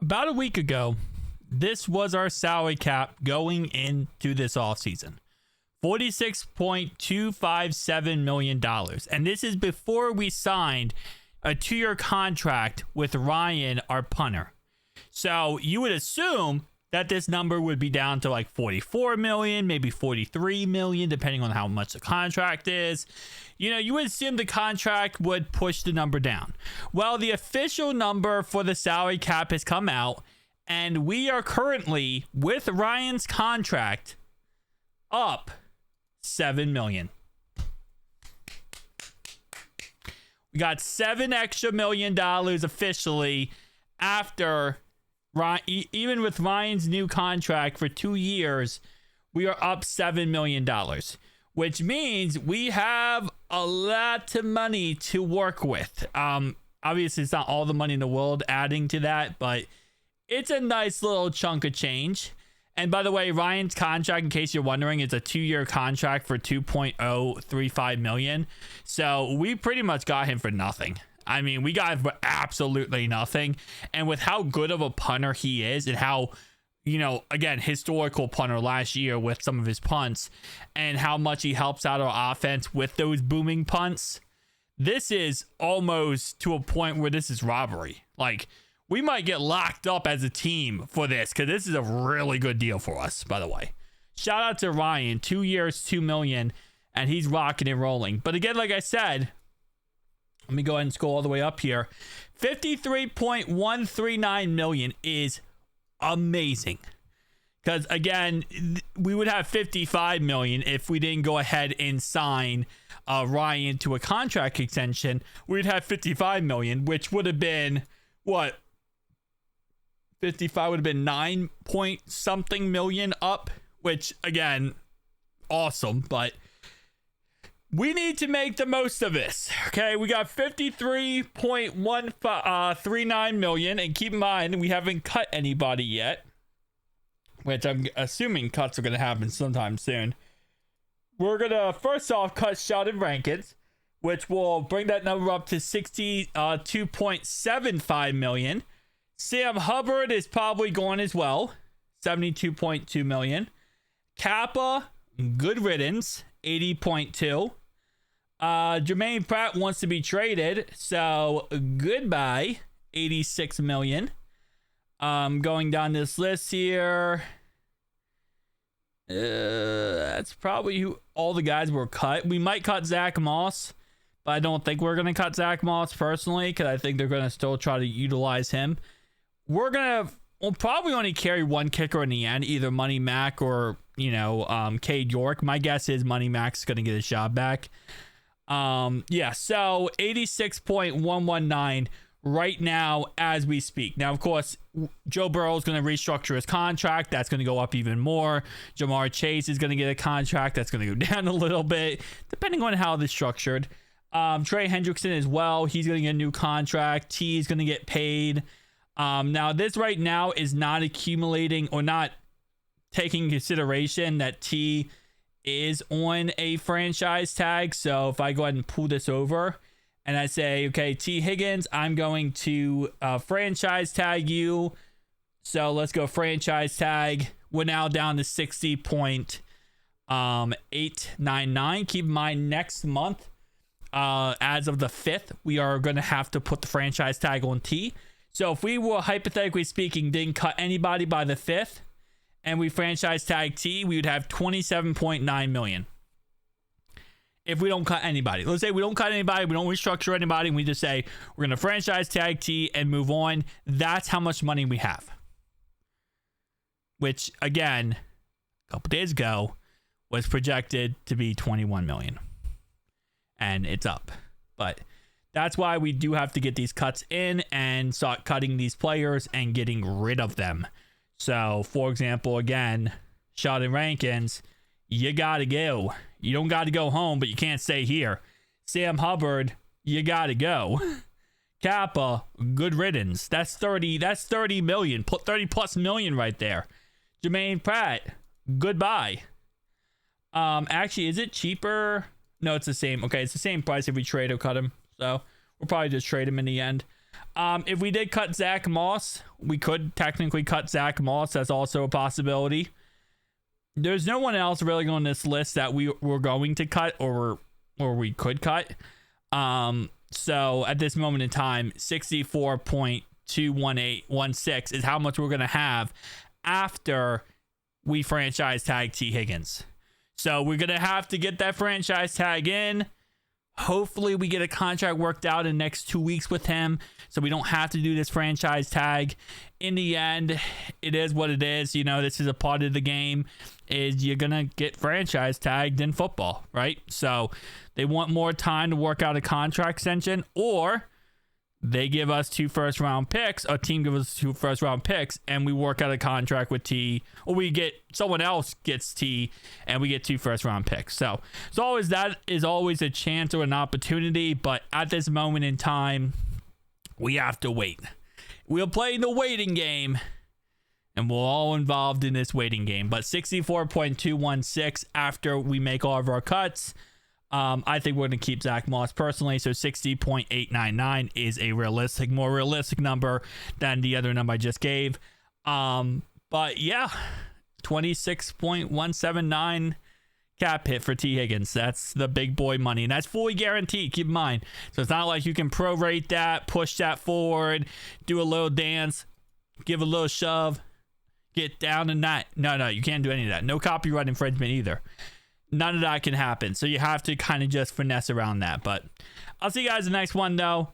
About a week ago, this was our salary cap going into this offseason. $46.257 million. And this is before we signed a 2-year contract with Ryan, our punter. So you would assume that this number would be down to like 44 million, maybe 43 million, depending on how much the contract is. You know, you would assume the contract would push the number down. Well, the official number for the salary cap has come out, and we are currently, with Ryan's contract, up $7 million. We got $7 extra million officially after Ryan, even with Ryan's new contract for 2 years, we are up $7 million, which means we have a lot of money to work with. Obviously, it's not all the money in the world adding to that, but it's a nice little chunk of change. And by the way, Ryan's contract, in case you're wondering, is a 2-year contract for $2.035 million. So we pretty much got him for nothing. I mean, we got him for absolutely nothing. And with how good of a punter he is and how, you know, again, historical punter last year with some of his punts and how much he helps out our offense with those booming punts, this is almost to a point where this is robbery. Like, we might get locked up as a team for this because this is a really good deal for us, by the way. Shout out to Ryan, 2 years, $2 million, and he's rocking and rolling. But again, like I said, let me go ahead and scroll all the way up here. $53.139 million is amazing. Because again, we would have $55 million if we didn't go ahead and sign Ryan to a contract extension. We'd have $55 million, which would have been what? 55 would have been 9 point something million up, which again, awesome, but we need to make the most of this. Okay, we got 53.139 million, and keep in mind we haven't cut anybody yet, which I'm assuming cuts are going to happen sometime soon. We're going to first off cut Sheldon Rankins, which will bring that number up to 62.75 million. Sam Hubbard is probably going as well, 72.2 million. Kappa, good riddance, 80.2. Jermaine Pratt wants to be traded, so goodbye, 86 million. Going down this list here. That's probably who all the guys were cut. We might cut Zach Moss, but I don't think we're going to cut Zach Moss personally because I think they're going to still try to utilize him. We'll probably only carry one kicker in the end, either Money Mac or, Cade York. My guess is Money Mac's going to get his job back. So 86.119 right now as we speak. Now, of course, Joe Burrow is going to restructure his contract. That's going to go up even more. Jamar Chase is going to get a contract. That's going to go down a little bit, depending on how this is structured. Trey Hendrickson as well. He's going to get a new contract. T is going to get paid. Now, this right now is not accumulating or not taking consideration that T is on a franchise tag. So if I go ahead and pull this over and I say, okay, T Higgins, I'm going to franchise tag you. So let's go franchise tag. We're now down to 60.899. Keep in mind, next month, as of the 5th, we are going to have to put the franchise tag on T. So if we were, hypothetically speaking, didn't cut anybody by the 5th and we franchise tag T, we would have 27.9 million. If we don't cut anybody. Let's say we don't cut anybody, we don't restructure anybody, and we just say we're going to franchise tag T and move on. That's how much money we have. Which, again, a couple days ago was projected to be 21 million. And it's up. But that's why we do have to get these cuts in and start cutting these players and getting rid of them. So, for example, again, Sheldon Rankins, you got to go. You don't got to go home, but you can't stay here. Sam Hubbard, you got to go. Kappa, good riddance. That's 30 million. Put 30 plus million right there. Jermaine Pratt, goodbye. Actually, is it cheaper? No, it's the same. Okay, it's the same price if we trade or cut him. So we'll probably just trade him in the end. If we did cut Zach Moss, we could technically cut Zach Moss. That's also a possibility. There's no one else really on this list that we were going to cut or we could cut. So at this moment in time, 64.21816 is how much we're going to have after we franchise tag T. Higgins. So we're going to have to get that franchise tag in. Hopefully we get a contract worked out in the next 2 weeks with him so we don't have to do this franchise tag. In the end, it is what it is. You know, this is a part of the game, is you're going to get franchise tagged in football, right? So they want more time to work out a contract extension, or they give us 2 first-round picks, a team gives us 2 first-round picks, and we work out a contract with T, or we get someone else gets T, and we get 2 first-round picks. So that is always a chance or an opportunity, but at this moment in time, we have to wait. We're playing the waiting game, and we're all involved in this waiting game. But 64.216 after we make all of our cuts. I think we're going to keep Zach Moss personally, so 60.899 is a more realistic number than the other number I just gave. But yeah, 26.179 cap hit for T. Higgins. That's the big boy money, and that's fully guaranteed. Keep in mind, so it's not like you can prorate that, push that forward, do a little dance, give a little shove, get down and that. No, you can't do any of that. No copyright infringement either. None of that can happen. So you have to kind of just finesse around that. But I'll see you guys in the next one, though.